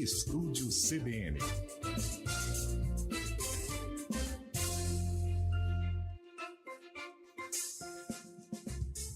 Estúdio CBN.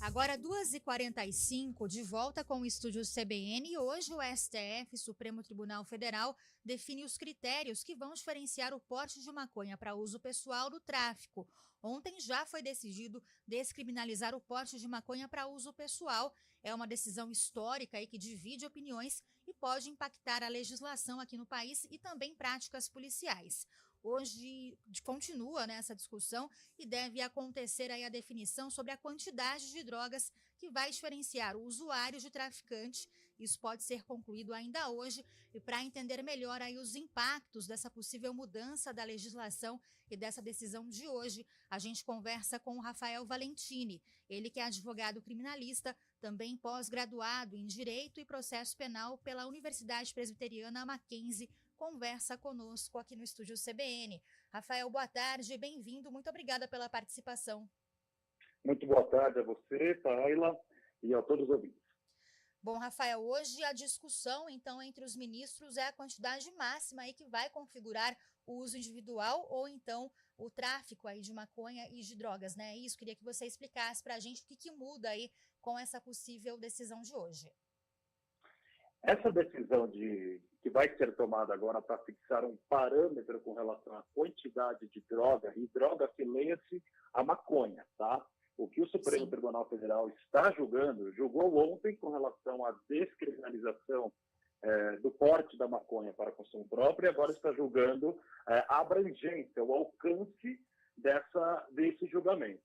Agora 2h45, de volta com o Estúdio CBN, e hoje o STF, Supremo Tribunal Federal, define os critérios que vão diferenciar o porte de maconha para uso pessoal do tráfico. Ontem já foi decidido descriminalizar o porte de maconha para uso pessoal. É uma decisão histórica aí que divide opiniões e pode impactar a legislação aqui no país e também práticas policiais. Hoje continua essa discussão e deve acontecer aí a definição sobre a quantidade de drogas que vai diferenciar o usuário de traficante. Isso pode ser concluído ainda hoje, e para entender melhor aí os impactos dessa possível mudança da legislação e dessa decisão de hoje, a gente conversa com o Rafael Valentini, ele que é advogado criminalista, também pós-graduado em Direito e Processo Penal pela Universidade Presbiteriana Mackenzie, conversa conosco aqui no Estúdio CBN. Rafael, boa tarde, bem-vindo, muito obrigada pela participação. Muito boa tarde a você, Taila, e a todos os ouvintes. Bom, Rafael, hoje a discussão, então, entre os ministros é a quantidade máxima aí que vai configurar o uso individual ou, então, o tráfico aí de maconha e de drogas, né? Isso, queria que você explicasse para a gente o que muda aí com essa possível decisão de hoje. Essa decisão que vai ser tomada agora para fixar um parâmetro com relação à quantidade de droga, e droga que leia-se a maconha, tá? O que o Supremo Tribunal Federal está julgou ontem com relação à descriminalização do porte da maconha para consumo próprio, e agora está julgando a abrangência, o alcance desse julgamento.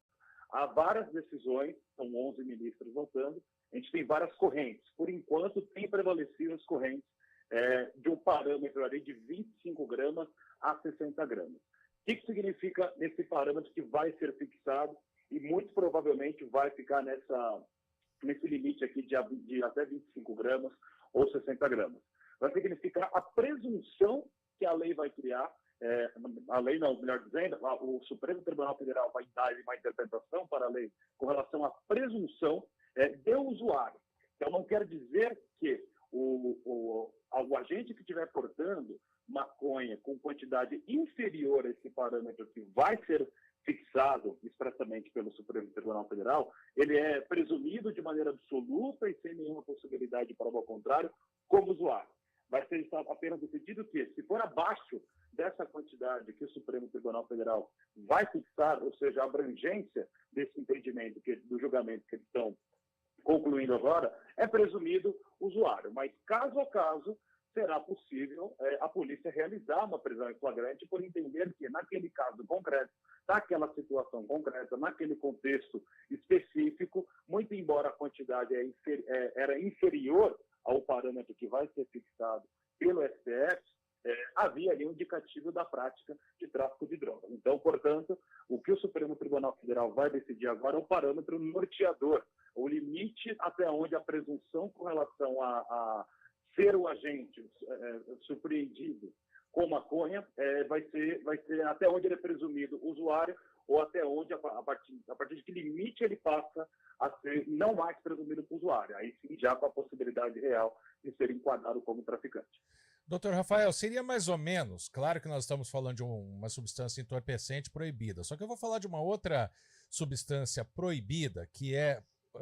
Há várias decisões, são 11 ministros votando, a gente tem várias correntes. Por enquanto, tem prevalecido as correntes de um parâmetro ali de 25 gramas a 60 gramas. O que significa esse parâmetro que vai ser fixado e muito provavelmente vai ficar nesse limite aqui de até 25 gramas ou 60 gramas? Vai significar a presunção que a lei vai criar, a lei não, melhor dizendo, o Supremo Tribunal Federal vai dar uma interpretação para a lei com relação à presunção do usuário. Então, não quer dizer que o agente que estiver portando maconha com quantidade inferior a esse parâmetro que vai ser fixado expressamente pelo Supremo Tribunal Federal, ele é presumido de maneira absoluta e sem nenhuma possibilidade de prova ao contrário, como usuário. Vai ser apenas decidido que, se for abaixo dessa quantidade que o Supremo Tribunal Federal vai fixar, ou seja, a abrangência desse entendimento, do julgamento que eles estão concluindo agora, é presumido usuário. Mas, caso a caso, será possível a polícia realizar uma prisão em flagrante por entender que, naquele caso concreto, naquela situação concreta, naquele contexto específico, muito embora a quantidade era inferior ao parâmetro que vai ser fixado pelo STF, havia ali um indicativo da prática de tráfico de drogas. Então, portanto, o que o Supremo Tribunal Federal vai decidir agora é o parâmetro norteador, o limite até onde a presunção com relação a ser o agente surpreendido com maconha vai ser até onde ele é presumido usuário, ou até onde, a partir de que limite ele passa a ser não mais presumido usuário. Aí sim, já com a possibilidade real de ser enquadrado como traficante. Doutor Rafael, seria mais ou menos, claro que nós estamos falando de uma substância entorpecente proibida, só que eu vou falar de uma outra substância proibida,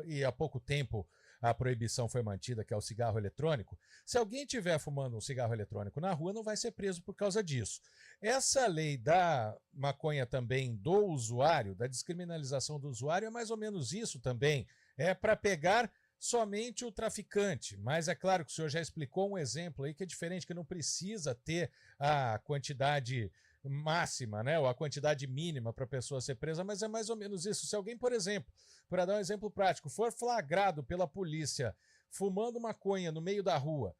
e há pouco tempo a proibição foi mantida, que é o cigarro eletrônico. Se alguém estiver fumando um cigarro eletrônico na rua, não vai ser preso por causa disso. Essa lei da maconha também do usuário, da descriminalização do usuário, é mais ou menos isso também. É para pegar somente o traficante, mas é claro que o senhor já explicou um exemplo aí que é diferente, que não precisa ter a quantidade máxima, né, ou a quantidade mínima para a pessoa ser presa, mas é mais ou menos isso. Se alguém, por exemplo, para dar um exemplo prático, for flagrado pela polícia fumando maconha no meio da rua,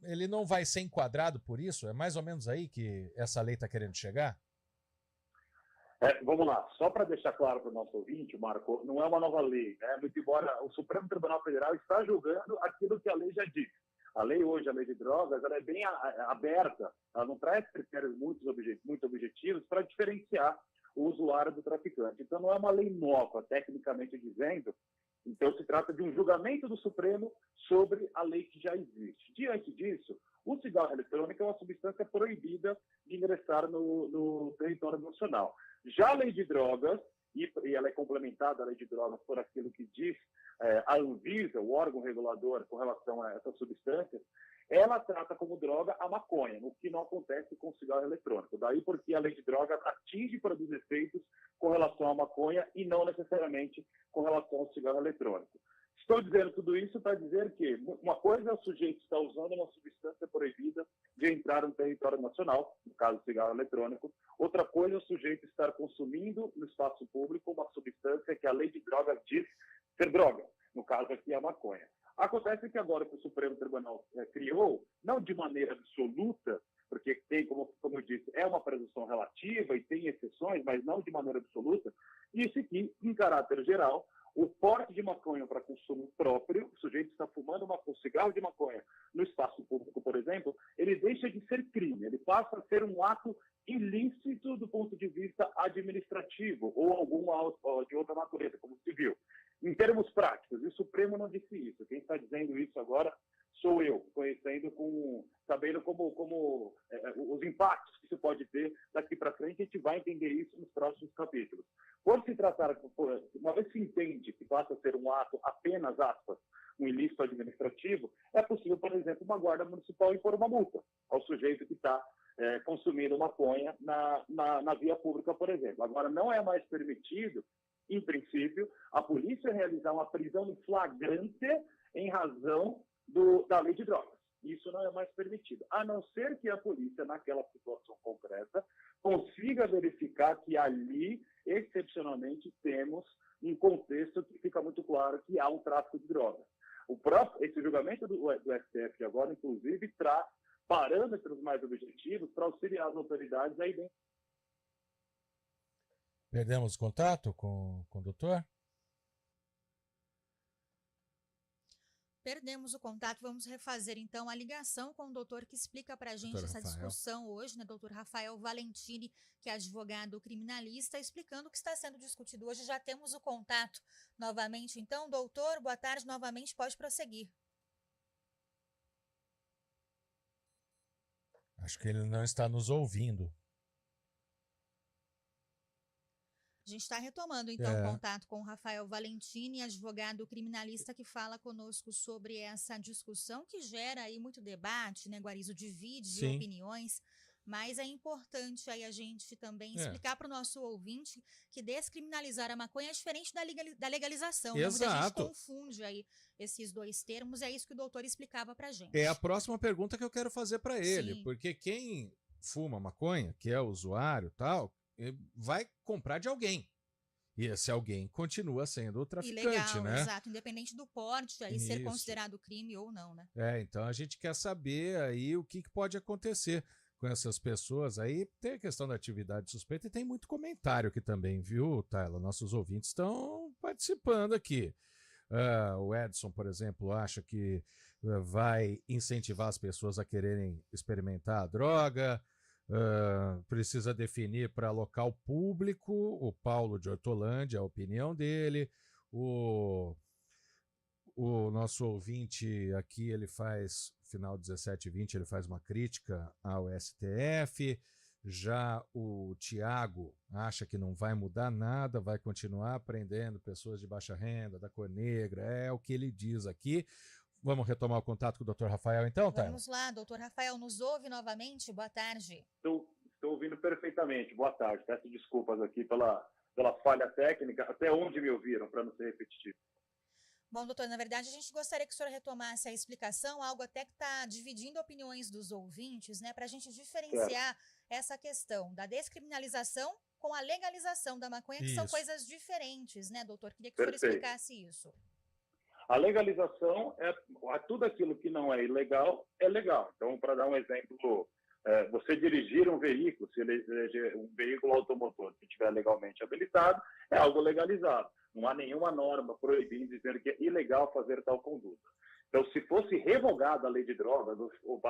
ele não vai ser enquadrado por isso? É mais ou menos aí que essa lei está querendo chegar? Vamos lá, só para deixar claro para o nosso ouvinte, Marco, não é uma nova lei, né? Muito embora o Supremo Tribunal Federal está julgando aquilo que a lei já diz. A lei hoje, a lei de drogas, ela é bem aberta, ela não traz critérios muito objetivos para diferenciar o usuário do traficante. Então, não é uma lei nova, tecnicamente dizendo, Então, se trata de um julgamento do Supremo sobre a lei que já existe. Diante disso, o cigarro eletrônico é uma substância proibida de ingressar no território nacional. Já a lei de drogas, e ela é complementada, a lei de drogas, por aquilo que diz a Anvisa, o órgão regulador, com relação a essas substâncias, ela trata como droga a maconha, o que não acontece com o cigarro eletrônico. Daí porque a lei de drogas atinge e produz efeitos com relação à maconha e não necessariamente com relação ao cigarro eletrônico. Estou dizendo tudo isso para dizer que uma coisa é o sujeito estar usando uma substância proibida de entrar no território nacional, no caso do cigarro eletrônico. Outra coisa é o sujeito estar consumindo no espaço público uma substância que a lei de drogas diz ser droga, no caso aqui a maconha. Acontece que agora que o Supremo Tribunal criou, não de maneira absoluta, porque tem, como eu disse, é uma presunção relativa e tem exceções, mas não de maneira absoluta, disse que, em caráter geral, o porte de maconha para consumo próprio, o sujeito está fumando um cigarro de maconha no espaço público, por exemplo, ele deixa de ser crime, ele passa a ser um ato ilícito do ponto de vista administrativo ou alguma de outra natureza, como civil. Em termos práticos, e o Supremo não disse isso. Quem está dizendo isso agora sou eu, sabendo como os impactos que isso pode ter daqui para frente. A gente vai entender isso nos próximos capítulos. Quando se tratar, uma vez que se entende que passa a ser um ato apenas, aspas, um ilícito administrativo, é possível, por exemplo, uma guarda municipal impor uma multa ao sujeito que está consumindo maconha na via pública, por exemplo. Agora, não é mais permitido, em princípio, a polícia realizar uma prisão em flagrante em razão da lei de drogas. Isso não é mais permitido, a não ser que a polícia, naquela situação concreta, consiga verificar que ali, excepcionalmente, temos um contexto que fica muito claro que há um tráfico de drogas. Esse julgamento do STF agora, inclusive, traz parâmetros mais objetivos para auxiliar as autoridades a identificar. Perdemos contato com o doutor? Perdemos o contato, vamos refazer então a ligação com o doutor que explica para a gente essa discussão hoje, né, doutor Rafael Valentini, que é advogado criminalista, explicando o que está sendo discutido hoje. Já temos o contato novamente, então, doutor, boa tarde novamente, pode prosseguir. Acho que ele não está nos ouvindo. A gente está retomando, então, o contato com o Rafael Valentini, advogado criminalista, que fala conosco sobre essa discussão que gera aí muito debate, né, Guarizo? Divide opiniões, mas é importante aí a gente também explicar para o nosso ouvinte que descriminalizar a maconha é diferente da legalização. Exato. Né? Muita gente confunde aí esses dois termos, é isso que o doutor explicava para a gente. É a próxima pergunta que eu quero fazer para ele, Sim. Porque quem fuma maconha, que é usuário e tal, vai comprar de alguém. E esse alguém continua sendo o traficante, Ilegal, né? Exato, independente do porte, aí ser considerado crime ou não, né? Então a gente quer saber aí o que pode acontecer com essas pessoas. Aí tem a questão da atividade suspeita e tem muito comentário aqui também, viu, Tayla? Nossos ouvintes estão participando aqui. O Edson, por exemplo, acha que vai incentivar as pessoas a quererem experimentar a droga. Precisa definir para local público. O Paulo de Hortolândia, a opinião dele. O nosso ouvinte aqui, ele faz, final 17:20, ele faz uma crítica ao STF. Já o Tiago acha que não vai mudar nada, vai continuar prendendo pessoas de baixa renda, da cor negra, é o que ele diz aqui. Vamos retomar o contato com o Dr. Rafael, então, Tayla? Vamos lá, doutor Rafael, nos ouve novamente? Boa tarde. Estou ouvindo perfeitamente. Boa tarde. Peço desculpas aqui pela falha técnica. Até onde me ouviram, para não ser repetitivo? Bom, doutor, na verdade, a gente gostaria que o senhor retomasse a explicação, algo até que está dividindo opiniões dos ouvintes, né, para a gente diferenciar essa questão da descriminalização com a legalização da maconha, que são coisas diferentes, né, doutor? Queria que o senhor explicasse isso. A legalização é tudo aquilo que não é ilegal, é legal. Então, para dar um exemplo, você dirigir um veículo, se eleger um veículo automotor que estiver legalmente habilitado, é algo legalizado. Não há nenhuma norma proibindo, dizendo que é ilegal fazer tal conduta. Então, se fosse revogada a lei de drogas, ou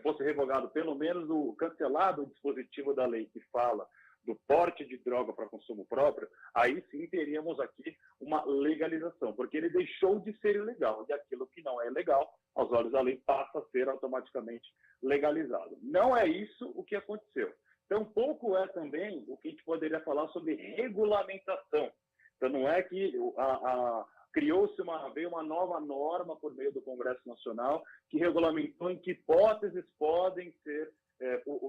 fosse revogado pelo menos cancelado o dispositivo da lei que fala do porte de droga para consumo próprio, aí sim teríamos aqui uma legalização, porque ele deixou de ser ilegal, e aquilo que não é ilegal, aos olhos da lei, passa a ser automaticamente legalizado. Não é isso o que aconteceu. Tampouco é também o que a gente poderia falar sobre regulamentação. Então, não é que veio uma nova norma por meio do Congresso Nacional que regulamentou em que hipóteses podem ser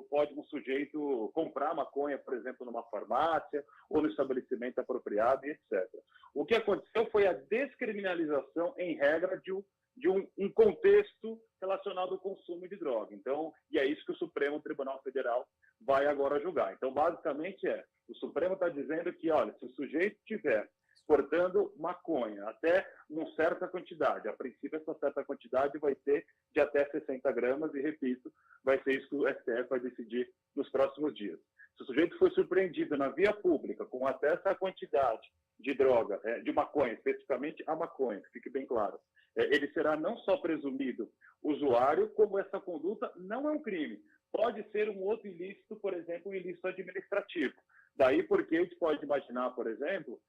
pode um sujeito comprar maconha, por exemplo, numa farmácia ou no estabelecimento apropriado, e etc. O que aconteceu foi a descriminalização, em regra, de um contexto relacionado ao consumo de droga. Então, e é isso que o Supremo Tribunal Federal vai agora julgar. Então, basicamente o Supremo está dizendo que, olha, se o sujeito tiver exportando maconha até uma certa quantidade, a princípio essa certa quantidade vai ser de até 60 gramas, e repito, vai ser isso que o STF vai decidir nos próximos dias. Se o sujeito foi surpreendido na via pública com até essa quantidade de droga, de maconha, especificamente a maconha, que fique bem claro, ele será não só presumido usuário, como essa conduta não é um crime. Pode ser um outro ilícito, por exemplo, um ilícito administrativo. Daí porque a gente pode imaginar, por exemplo,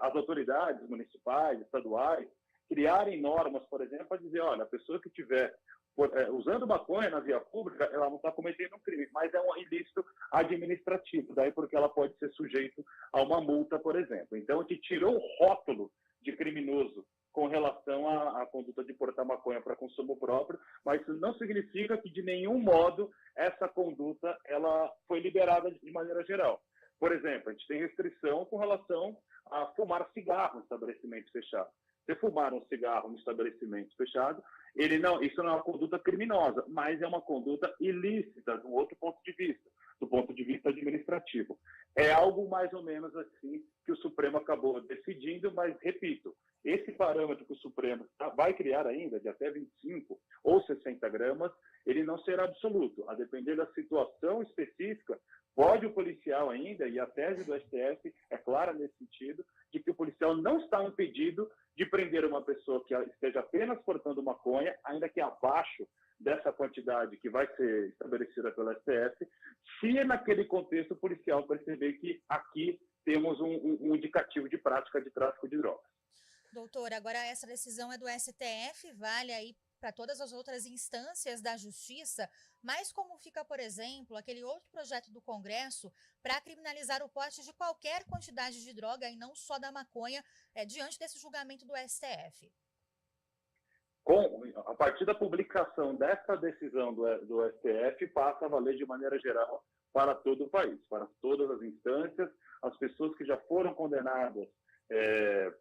as autoridades municipais, estaduais, criarem normas, por exemplo, para dizer, olha, a pessoa que estiver usando maconha na via pública, ela não está cometendo um crime, mas é um ilícito administrativo, daí porque ela pode ser sujeito a uma multa, por exemplo. Então, a gente tirou o rótulo de criminoso com relação à conduta de portar maconha para consumo próprio, mas isso não significa que, de nenhum modo, essa conduta ela foi liberada de maneira geral. Por exemplo, a gente tem restrição com relação a fumar cigarro em estabelecimento fechado. Se fumar um cigarro no estabelecimento fechado, isso não é uma conduta criminosa, mas é uma conduta ilícita, do outro ponto de vista, do ponto de vista administrativo. É algo mais ou menos assim que o Supremo acabou decidindo, mas, repito, esse parâmetro que o Supremo vai criar ainda, de até 25 ou 60 gramas, ele não será absoluto. A depender da situação específica, pode o policial ainda, e a tese do STF é clara nesse sentido, de que o policial não está impedido de prender uma pessoa que esteja apenas portando maconha, ainda que abaixo dessa quantidade que vai ser estabelecida pelo STF, se naquele contexto o policial perceber que aqui temos um indicativo de prática de tráfico de drogas. Doutor, agora essa decisão é do STF, vale aí para todas as outras instâncias da Justiça, mas como fica, por exemplo, aquele outro projeto do Congresso para criminalizar o porte de qualquer quantidade de droga e não só da maconha, diante desse julgamento do STF? A partir da publicação dessa decisão do STF, passa a valer de maneira geral para todo o país, para todas as instâncias, as pessoas que já foram condenadas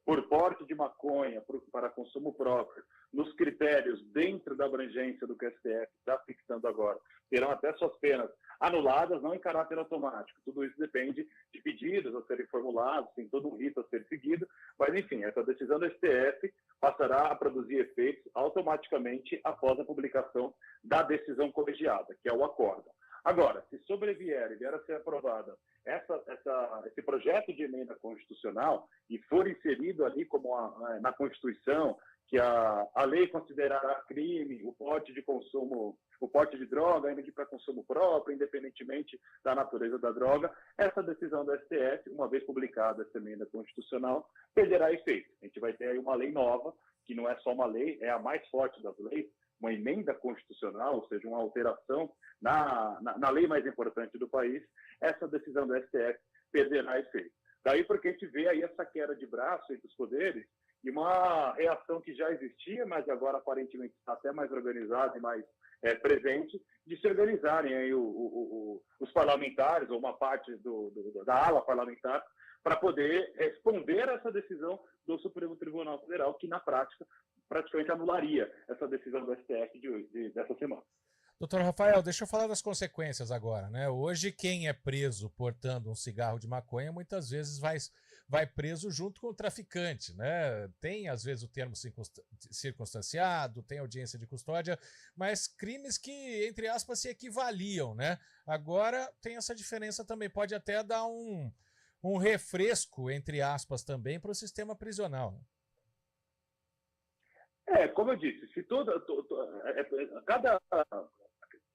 por porte de maconha para consumo próprio, nos critérios dentro da abrangência do que o STF está fixando agora, terão até suas penas anuladas, não em caráter automático. Tudo isso depende de pedidos a serem formulados, tem todo um rito a ser seguido, mas, enfim, essa decisão do STF passará a produzir efeitos automaticamente após a publicação da decisão colegiada, que é o acórdão. Agora, se sobrevier e vier a ser aprovada esse projeto de emenda constitucional e for inserido ali como na Constituição, que a lei considerará crime o porte de droga, ainda que para consumo próprio, independentemente da natureza da droga, essa decisão do STF, uma vez publicada essa emenda constitucional, perderá efeito. A gente vai ter aí uma lei nova, que não é só uma lei, é a mais forte das leis, uma emenda constitucional, ou seja, uma alteração na lei mais importante do país. Essa decisão do STF perderá efeito. Daí porque a gente vê aí essa queda de braço entre os poderes e uma reação que já existia, mas agora aparentemente está até mais organizada e mais presente, de se organizarem aí os parlamentares, ou uma parte da ala parlamentar, para poder responder a essa decisão do Supremo Tribunal Federal, que na prática praticamente anularia essa decisão do STF dessa semana. Doutor Rafael, deixa eu falar das consequências agora, né? Hoje, quem é preso portando um cigarro de maconha, muitas vezes vai preso junto com o traficante, né? Tem, às vezes, o termo circunstanciado, tem audiência de custódia, mas crimes que, entre aspas, se equivaliam, né? Agora, tem essa diferença também, pode até dar um refresco, entre aspas, também para o sistema prisional, né? Como eu disse, se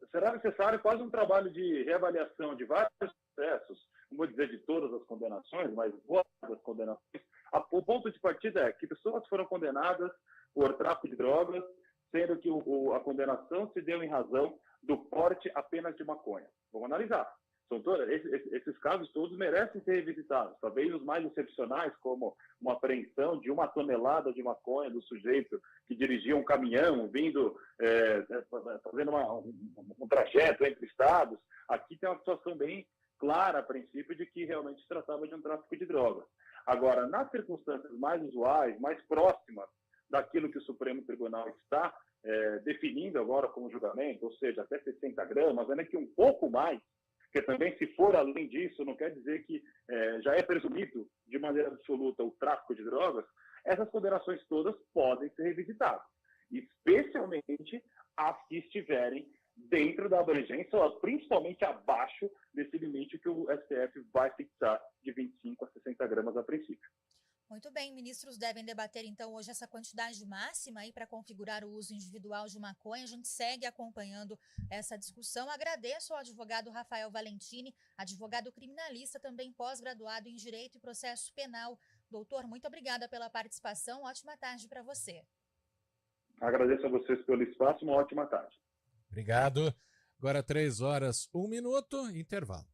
será necessário quase um trabalho de reavaliação de vários processos, vou dizer de todas as condenações, mas boa parte das condenações, o ponto de partida é que pessoas foram condenadas por tráfico de drogas, sendo que a condenação se deu em razão do porte apenas de maconha. Vamos analisar. Esses casos todos merecem ser revisitados. Talvez os mais excepcionais, como uma apreensão de 1 tonelada de maconha do sujeito que dirigia um caminhão, fazendo um trajeto entre estados. Aqui tem uma situação bem clara, a princípio, de que realmente se tratava de um tráfico de drogas. Agora, nas circunstâncias mais usuais, mais próximas daquilo que o Supremo Tribunal está definindo agora como julgamento, ou seja, até 60 gramas, ainda que um pouco mais, porque também, se for além disso, não quer dizer que já é presumido de maneira absoluta o tráfico de drogas, essas condenações todas podem ser revisitadas, especialmente as que estiverem dentro da abrangência, ou principalmente abaixo desse limite que o STF vai fixar de 25 a 60 gramas a princípio. Muito bem, ministros devem debater então hoje essa quantidade máxima aí para configurar o uso individual de maconha. A gente segue acompanhando essa discussão. Agradeço ao advogado Rafael Valentini, advogado criminalista, também pós-graduado em Direito e Processo Penal. Doutor, muito obrigada pela participação. Ótima tarde para você. Agradeço a vocês pelo espaço. Uma ótima tarde. Obrigado. Agora 3 horas, 1 minuto, intervalo.